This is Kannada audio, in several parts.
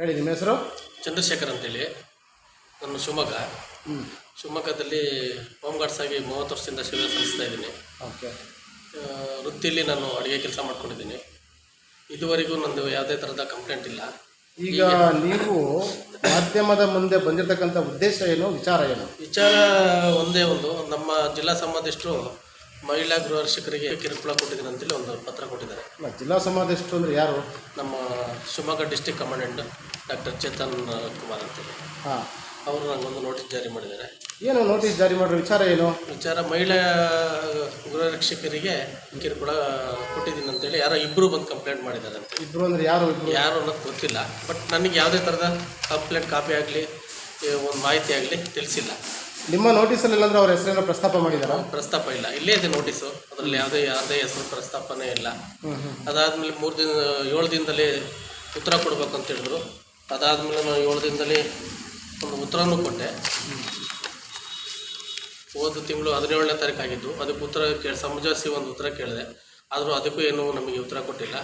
ಹೇಳಿ, ನಿಮ್ಮ ಹೆಸರು? ಚಂದ್ರಶೇಖರ್ ಅಂತೇಳಿ. ನಾನು ಶಿವಮೊಗ್ಗದಲ್ಲಿ ಹೋಮ್ ಗಾರ್ಡ್ಸ್ ಆಗಿ 30 ವರ್ಷದಿಂದ ಸೇವೆ ಸಲ್ಲಿಸ್ತಾ ಇದ್ದೀನಿ. ಓಕೆ. ವೃತ್ತಿಯಲ್ಲಿ ನಾನು ಅಡುಗೆ ಕೆಲಸ ಮಾಡ್ಕೊಂಡಿದ್ದೀನಿ. ಇದುವರೆಗೂ ನಂದು ಯಾವುದೇ ಥರದ ಕಂಪ್ಲೇಂಟ್ ಇಲ್ಲ. ಈಗ ನೀವು ಮಾಧ್ಯಮದ ಮುಂದೆ ಬಂದಿರತಕ್ಕಂಥ ಉದ್ದೇಶ ಏನು, ವಿಚಾರ ಏನು? ವಿಚಾರ ಒಂದೇ ಒಂದು, ನಮ್ಮ ಜಿಲ್ಲಾ ಸಂಬಂಧಿಸಿದ್ರು ಮಹಿಳಾ ಗೃಹ ರಕ್ಷಕರಿಗೆ ಕಿರುಕುಳ ಕೊಟ್ಟಿದ್ದೀನಿ ಅಂತೇಳಿ ಒಂದು ಪತ್ರ ಕೊಟ್ಟಿದ್ದಾರೆ. ಜಿಲ್ಲಾ ಸಂಬಂಧಿಸಿದ್ರು ಅಂದರೆ ಯಾರು? ನಮ್ಮ Shivamogga district commandant doctor Chetan Kumar ಅಂತೇಳಿ. ಹಾಂ, ಅವರು ನನಗೊಂದು ನೋಟಿಸ್ ಜಾರಿ ಮಾಡಿದ್ದಾರೆ. ಏನು ನೋಟಿಸ್ ಜಾರಿ ಮಾಡಿರೋ ವಿಚಾರ ಏನು? ವಿಚಾರ ಮಹಿಳಾ ಗೃಹ ರಕ್ಷಕರಿಗೆ ಕಿರುಕುಳ ಕೊಟ್ಟಿದ್ದೀನಿ ಅಂತೇಳಿ ಯಾರೋ ಇಬ್ಬರು ಬಂದು ಕಂಪ್ಲೇಂಟ್ ಮಾಡಿದ್ದಾರೆ ಅಂತ. ಇಬ್ಬರು ಅಂದರೆ ಯಾರು ಅನ್ನೋದು ಗೊತ್ತಿಲ್ಲ. ಬಟ್ ನನಗೆ ಯಾವುದೇ ಥರದ ಕಂಪ್ಲೇಂಟ್ ಕಾಪಿ ಆಗಲಿ ಒಂದು ಮಾಹಿತಿ ಆಗಲಿ ತಿಳಿಸಿಲ್ಲ. ನಿಮ್ಮ ನೋಟಿಸಲ್ಲಿ ಇಲ್ಲಾಂದ್ರೆ ಅವ್ರ ಹೆಸರೇನೋ ಪ್ರಸ್ತಾಪ ಮಾಡಿದಾರ? ಪ್ರಸ್ತಾಪ ಇಲ್ಲ, ಇಲ್ಲೇ ಇದೆ ನೋಟಿಸು. ಅದರಲ್ಲಿ ಯಾವುದೇ ಹೆಸರು ಪ್ರಸ್ತಾಪನೇ ಇಲ್ಲ. ಅದಾದಮೇಲೆ 7 ದಿನದಲ್ಲಿ ಉತ್ತರ ಕೊಡಬೇಕು ಅಂತ ಹೇಳಿದ್ರು. ಅದಾದಮೇಲೆ ನಾನು 7 ದಿನದಲ್ಲಿ ಒಂದು ಉತ್ತರನೂ ಕೊಟ್ಟೆ. ಹೋದ ತಿಂಗಳು 17ನೇ ತಾರೀಕು ಆಗಿದ್ದು. ಅದಕ್ಕೆ ಉತ್ತರ ಸಮಜಾಯಿಸಿ ಒಂದು ಉತ್ತರ ಕೇಳಿದೆ. ಆದರೂ ಅದಕ್ಕೂ ಏನೂ ನಮಗೆ ಉತ್ತರ ಕೊಟ್ಟಿಲ್ಲ.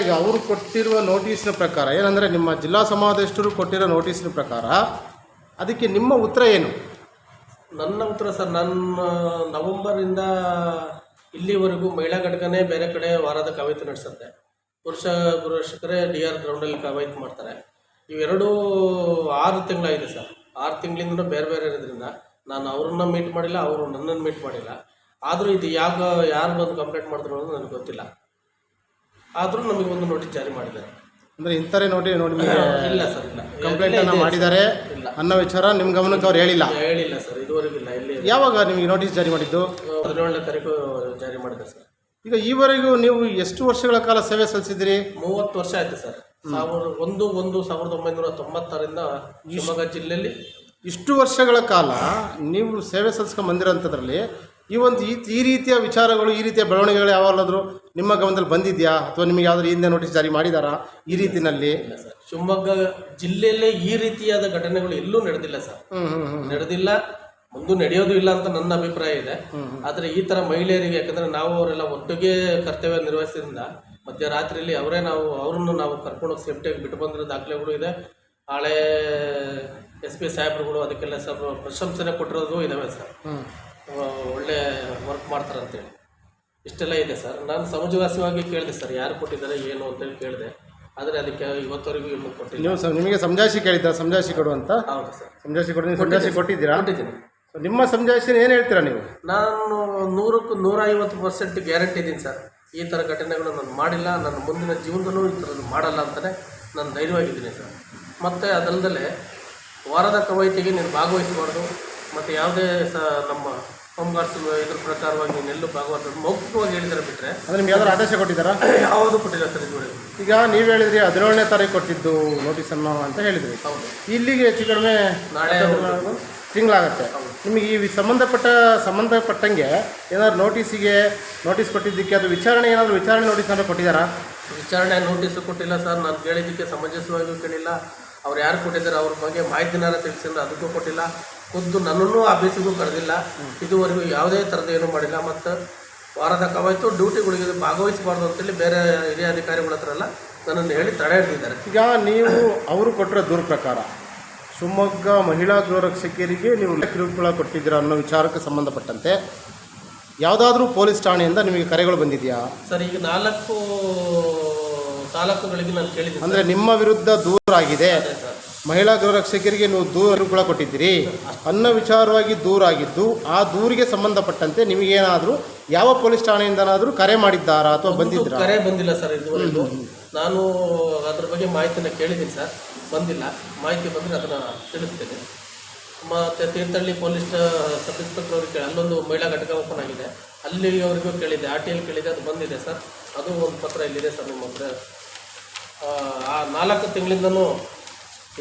ಈಗ ಅವರು ಕೊಟ್ಟಿರುವ ನೋಟಿಸ್ನ ಪ್ರಕಾರ ಏನಂದರೆ, ನಿಮ್ಮ ಜಿಲ್ಲಾ ಸಮಾದೇಶರು ಕೊಟ್ಟಿರೋ ನೋಟಿಸ್ನ ಪ್ರಕಾರ ಅದಕ್ಕೆ ನಿಮ್ಮ ಉತ್ತರ ಏನು? ನನ್ನ ಉತ್ತರ ಸರ್, ನನ್ನ ನವಂಬರಿಂದ ಇಲ್ಲಿವರೆಗೂ ಮಹಿಳಾ ಘಟಕನೇ ಬೇರೆ ಕಡೆ ವಾರದ ಕವಾಯತು ನಡೆಸುತ್ತೆ. ಪುರುಷ ಗೃಹ ರಕ್ಷಕರೇ DR ಗ್ರೌಂಡಲ್ಲಿ ಕವಾಯತು ಮಾಡ್ತಾರೆ. ಇವೆರಡೂ 6 ತಿಂಗಳಾಗಿದೆ ಸರ್. 6 ತಿಂಗಳಿಂದ ಬೇರೆ ಬೇರೆ ಇರೋದ್ರಿಂದ ನಾನು ಅವ್ರನ್ನ ಮೀಟ್ ಮಾಡಿಲ್ಲ, ಅವರು ನನ್ನನ್ನು ಮೀಟ್ ಮಾಡಿಲ್ಲ. ಆದರೂ ಇದು ಯಾರು ಬಂದು ಕಂಪ್ಲೇಂಟ್ ಮಾಡಿದ್ರು ಅನ್ನೋದು ನನಗೆ ಗೊತ್ತಿಲ್ಲ. ಆದರೂ ನಮಗೆ ಒಂದು ನೋಟಿಸ್ ಜಾರಿ ಮಾಡಿದ್ದಾರೆ. ಅಂದರೆ ಇಂಥರೇ ನೋಡಿ ಇಲ್ಲ ಸರ್, ಇಲ್ಲ ಕಂಪ್ಲೇಂಟನ್ನು ಮಾಡಿದ್ದಾರೆ ಅನ್ನೋ ವಿಚಾರ ನಿಮ್ಮ ಗಮನಕ್ಕೆ ಅವ್ರು ಹೇಳಿಲ್ಲ? ಹೇಳಿಲ್ಲ ಸರ್, ಇದುವರೆಗೂ ಇಲ್ಲ. ಇಲ್ಲಿ ಯಾವಾಗ ನಿಮಗೆ ನೋಟಿಸ್ ಜಾರಿ ಮಾಡಿದ್ದು? 17ನೇ ತಾರೀಕು ಜಾರಿ ಮಾಡಿದ್ದಾರೆ ಸರ್. ಈಗ ಈವರೆಗೂ ನೀವು ಎಷ್ಟು ವರ್ಷಗಳ ಕಾಲ ಸೇವೆ ಸಲ್ಲಿಸಿದ್ದೀರಿ? 30 ವರ್ಷ ಆಯಿತು ಸರ್. 1990ರಿಂದ ಶಿವಮೊಗ್ಗ ಜಿಲ್ಲೆಯಲ್ಲಿ. ಇಷ್ಟು ವರ್ಷಗಳ ಕಾಲ ನೀವು ಸೇವೆ ಸಲ್ಲಿಸ್ಕೊಂಡು ಬಂದಿರೋಂಥದ್ರಲ್ಲಿ ಈ ರೀತಿಯ ವಿಚಾರಗಳು, ಈ ರೀತಿಯ ಬೆಳವಣಿಗೆಗಳು ಯಾವಾಗಲಾದರೂ ನಿಮ್ಮ ಗಮನದಲ್ಲಿ ಬಂದಿದೆಯಾ? ಅಥವಾ ನಿಮಗೆ ಯಾವ್ದಾದ್ರು ಹಿಂದೆ ನೋಟಿಸ್ ಜಾರಿ ಮಾಡಿದಾರಾ ಈ ರೀತಿಯಲ್ಲಿ? ಇಲ್ಲ ಸರ್, ಶಿವಮೊಗ್ಗ ಜಿಲ್ಲೆಯಲ್ಲೇ ಈ ರೀತಿಯಾದ ಘಟನೆಗಳು ಎಲ್ಲೂ ನಡೆದಿಲ್ಲ ಸರ್. ನಡೆದಿಲ್ಲ, ಮುಂದೆ ನಡೆಯೋದು ಇಲ್ಲ ಅಂತ ನನ್ನ ಅಭಿಪ್ರಾಯ ಇದೆ. ಆದರೆ ಈ ಥರ ಮಹಿಳೆಯರಿಗೆ, ಯಾಕಂದರೆ ನಾವು ಅವರೆಲ್ಲ ಒಟ್ಟಿಗೆ ಕರ್ತವ್ಯ ನಿರ್ವಹಿಸಿದ್ರಿಂದ ಮಧ್ಯರಾತ್ರಿಯಲ್ಲಿ ಅವರನ್ನು ನಾವು ಕರ್ಕೊಂಡೋಗಿ ಸೇಫ್ಟಿಯಾಗಿ ಬಿಟ್ಟು ಬಂದಿರೋ ದಾಖಲೆಗಳು ಇದೆ. ಹಳೆ SP ಸಾಹೇಬ್ರುಗಳು ಅದಕ್ಕೆಲ್ಲ ಸ್ವಲ್ಪ ಪ್ರಶಂಸನೆ ಕೊಟ್ಟಿರೋದು ಇದ್ದಾವೆ ಸರ್. ಒಳ್ಳೆ ವರ್ಕ್ ಮಾಡ್ತಾರಂತೇಳಿ ಇಷ್ಟೆಲ್ಲ ಇದೆ ಸರ್. ನಾನು ಸಮಜಾಯಿಸವಾಗಿ ಕೇಳಿದೆ ಸರ್, ಯಾರು ಕೊಟ್ಟಿದ್ದಾರೆ ಏನು ಅಂತೇಳಿ ಕೇಳಿದೆ. ಆದರೆ ಅದಕ್ಕೆ ಇವತ್ತವರೆಗೂ ಇನ್ನೂ ಕೊಟ್ಟಿಲ್ಲ. ನೀವು ನಿಮಗೆ ಸಮಜಾಯಿಸಿ ಕೇಳಿದ್ದ? ಸಮಜಾಯಿಸಿ ಕೊಡು ಅಂತ? ಹೌದು ಸರ್, ಸಮಜಾಯಿಸಿ ಕೊಟ್ಟಿದ್ದೀರಾ? ಕೊಟ್ಟಿದ್ದೀನಿ. ನಿಮ್ಮ ಸಮಜಾಯಿಸಿ ಏನು ಹೇಳ್ತೀರಾ ನೀವು? ನಾನು 100ಕ್ಕೆ 150% ಗ್ಯಾರಂಟಿ ಇದ್ದೀನಿ ಸರ್. ಈ ಥರ ಘಟನೆಗಳು ನಾನು ಮಾಡಿಲ್ಲ, ನನ್ನ ಮುಂದಿನ ಜೀವನದಲ್ಲೂ ಈ ಥರದ್ದು ಮಾಡಲ್ಲ ಅಂತಲೇ ನಾನು ಧೈರ್ಯವಾಗಿದ್ದೀನಿ ಸರ್. ಮತ್ತು ಅದಲ್ಲದೆ ವಾರದ ಕವಾಯತಿಗೆ ನೀನು ಭಾಗವಹಿಸಬಾರ್ದು, ಮತ್ತು ಯಾವುದೇ ನಮ್ಮ ಹೋಮ್ ಗಾರ್ಡ್ಸ್ ಇದ್ರ ಪ್ರಕಾರವಾಗಿ ನೀನೆಲ್ಲೂ ಭಾಗವಹಿಸೋದು ಮೌಖಿಕವಾಗಿ ಹೇಳಿದ್ದಾರೆ ಬಿಟ್ಟರೆ. ಅಂದರೆ ನಿಮ್ಗೆ ಯಾವ್ದಾರು ಆದೇಶ ಕೊಟ್ಟಿದ್ದಾರಾ? ಯಾವುದೂ ಕೊಟ್ಟಿಲ್ಲ ಸರ್ ಇದುವರೆಗೂ. ಈಗ ನೀವು ಹೇಳಿದ್ರಿ 17ನೇ ತಾರೀಕು ಕೊಟ್ಟಿದ್ದು ನೋಟಿಸನ್ನು ಅಂತ ಹೇಳಿದ್ರಿ. ಹೌದು, ಇಲ್ಲಿಗೆ ಹೆಚ್ಚು ಕಡಿಮೆ ನಾಳೆ ತಿಂಗಳಾಗುತ್ತೆ. ನಿಮಗೆ ಈ ಸಂಬಂಧಪಟ್ಟಂಗೆ ಏನಾದ್ರು ನೋಟಿಸ್ ಕೊಟ್ಟಿದ್ದಕ್ಕೆ ಅದು ವಿಚಾರಣೆ ನೋಟಿಸ್ ಏನಾದರೂ ಕೊಟ್ಟಿದ್ದಾರಾ? ವಿಚಾರಣೆ ನೋಟಿಸು ಕೊಟ್ಟಿಲ್ಲ ಸರ್. ನಾನು ಕೇಳಿದ್ದಕ್ಕೆ ಸಮಂಜಸವಾಗಿಯೂ ಕೇಳಿಲ್ಲ. ಅವ್ರು ಯಾರು ಕೊಟ್ಟಿದ್ದಾರೆ ಅವ್ರ ಬಗ್ಗೆ ಮಾಹಿತಿನಾರ ತಿಳಿಸಿದ್ರೆ ಅದಕ್ಕೂ ಕೊಟ್ಟಿಲ್ಲ. ಖುದ್ದು ನನ್ನನ್ನು ಆಫೀಸಿಗೂ ಕರೆದಿಲ್ಲ. ಇದುವರೆಗೂ ಯಾವುದೇ ಥರದ್ದು ಏನೂ ಮಾಡಿಲ್ಲ. ಮತ್ತು ವಾರದ ಕವಾಯತು ಡ್ಯೂಟಿಗಳಿಗೆ ಭಾಗವಹಿಸಬಾರ್ದು ಅಂತೇಳಿ ಬೇರೆ ಹಿರಿಯ ಅಧಿಕಾರಿಗಳ ಹತ್ರ ಎಲ್ಲ ನನ್ನನ್ನು ಹೇಳಿ ತಡೆ ಹಿಡಿದಿದ್ದಾರೆ. ಈಗ ನೀವು ಅವರು ಕೊಟ್ಟಿರೋ ದೂರ ಪ್ರಕಾರ ಶಿವಮೊಗ್ಗ ಮಹಿಳಾ ಗೃಹ ರಕ್ಷಕಿಯರಿಗೆ ನೀವು ಕಿರುಕುಳ ಕೊಟ್ಟಿದ್ದೀರಾ ಅನ್ನೋ ವಿಚಾರಕ್ಕೆ ಸಂಬಂಧಪಟ್ಟಂತೆ ಯಾವುದಾದ್ರೂ ಪೊಲೀಸ್ ಠಾಣೆಯಿಂದ ನಿಮಗೆ ಕರೆಗಳು ಬಂದಿದೆಯಾ? ಸರ್, ಈಗ 4 ತಾಲೂಕುಗಳಿಗೆ ನಾನು ಕೇಳಿದ್ದೀನಿ. ಅಂದರೆ ನಿಮ್ಮ ವಿರುದ್ಧ ದೂರ ಆಗಿದೆ, ಮಹಿಳಾ ಗೃಹ ರಕ್ಷಕರಿಗೆ ನೀವು ಕಿರುಕುಳ ಕೊಟ್ಟಿದ್ದೀರಿ ಅನ್ನೋ ವಿಚಾರವಾಗಿ ದೂರ ಆಗಿದ್ದು, ಆ ದೂರಿಗೆ ಸಂಬಂಧಪಟ್ಟಂತೆ ನಿಮಗೇನಾದರೂ ಯಾವ ಪೊಲೀಸ್ ಠಾಣೆಯಿಂದನಾದರೂ ಕರೆ ಮಾಡಿದ್ದಾರಾ ಅಥವಾ ಬಂದಿದ್ದೀರಾ? ಕರೆ ಬಂದಿಲ್ಲ ಸರ್ ಇದುವರೆಗೂ. ನಾನು ಅದ್ರ ಬಗ್ಗೆ ಮಾಹಿತಿನ ಕೇಳಿದ್ದೀನಿ ಸರ್, ಬಂದಿಲ್ಲ. ಮಾಹಿತಿ ಬಂದರೆ ಅದನ್ನು ತಿಳಿಸ್ತೇನೆ. ಮತ್ತು ತೀರ್ಥಹಳ್ಳಿ ಪೊಲೀಸ್ ಸಬ್ ಇನ್ಸ್ಪೆಕ್ಟರ್ ಅವ್ರಿಗೆ ಅಲ್ಲೊಂದು ಮಹಿಳಾ ಘಟಕ ಓಪನ್ ಆಗಿದೆ, ಅಲ್ಲಿವರೆಗೂ ಕೇಳಿದ್ದೆ. RTL ಕೇಳಿದೆ, ಅದು ಬಂದಿದೆ ಸರ್. ಅದು ಒಂದು ಪತ್ರ ಇಲ್ಲಿದೆ ಸರ್ ನಿಮ್ಮ ಹತ್ರ. ಆ 4 ತಿಂಗಳಿಂದನೂ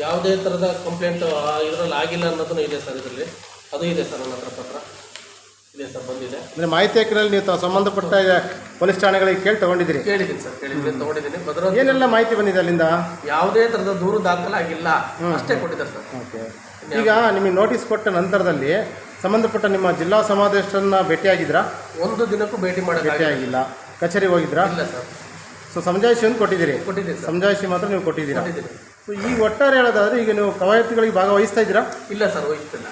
ಯಾವುದೇ ಥರದ ಕಂಪ್ಲೇಂಟು ಇದರಲ್ಲಿ ಆಗಿಲ್ಲ ಅನ್ನೋದನ್ನು ಇದೆ ಸರ್. ಇದರಲ್ಲಿ ಅದು ಇದೆ ಸರ್, ನನ್ನ ಹತ್ರ ಪತ್ರ ಇದೆ ಸರ್, ಬಂದಿದೆ. ಅಂದರೆ ಮಾಹಿತಿ ಹಾಕಿನಲ್ಲಿ ನೀವು ಸಂಬಂಧಪಟ್ಟ ಪೊಲೀಸ್ ಠಾಣೆಗಳಿಗೆ ಕೇಳಿದ್ದೀನಿ ಸರ್. ತೊಗೊಂಡಿದ್ದೀನಿ. ಏನೆಲ್ಲ ಮಾಹಿತಿ ಬಂದಿದೆ ಅಲ್ಲಿಂದ? ಯಾವುದೇ ಥರದ ದೂರು ದಾಖಲಾಗಿಲ್ಲ, ಅಷ್ಟೇ ಕೊಟ್ಟಿದ್ದಾರೆ ಸರ್. ಓಕೆ. ಈಗ ನಿಮಗೆ ನೋಟಿಸ್ ಕೊಟ್ಟ ನಂತರದಲ್ಲಿ ಸಂಬಂಧಪಟ್ಟ ನಿಮ್ಮ ಜಿಲ್ಲಾ ಸಮಾದೇಶರನ್ನ ಭೇಟಿಯಾಗಿದ್ರಾ? ಒಂದು ದಿನಕ್ಕೂ ಭೇಟಿಯಾಗಿಲ್ಲ. ಕಚೇರಿಗೆ ಹೋಗಿದ್ರಾ? ಇಲ್ಲ ಸರ್. ಸೊ ಸಮಜಾಯಿಷಿ ಒಂದು ಕೊಟ್ಟಿದ್ದೀರಿ, ಕೊಟ್ಟಿದ್ದೀರಿ ಸರ್, ಸಮಜಾಯಿಷಿ ಮಾತ್ರ ನೀವು ಕೊಟ್ಟಿದ್ದೀರಾ. ಕೊಟ್ಟಿದ್ದೀರಿ. ಸೊ ಈ ಒಟ್ಟಾರೆ ಹೇಳೋದಾದ್ರೆ ಈಗ ನೀವು ಕವಾಯತುಗಳಿಗೆ ಭಾಗವಹಿಸ್ತಾ ಇದ್ದೀರಾ? ಇಲ್ಲ ಸರ್, ವಹಿಸ್ತಿಲ್ಲ.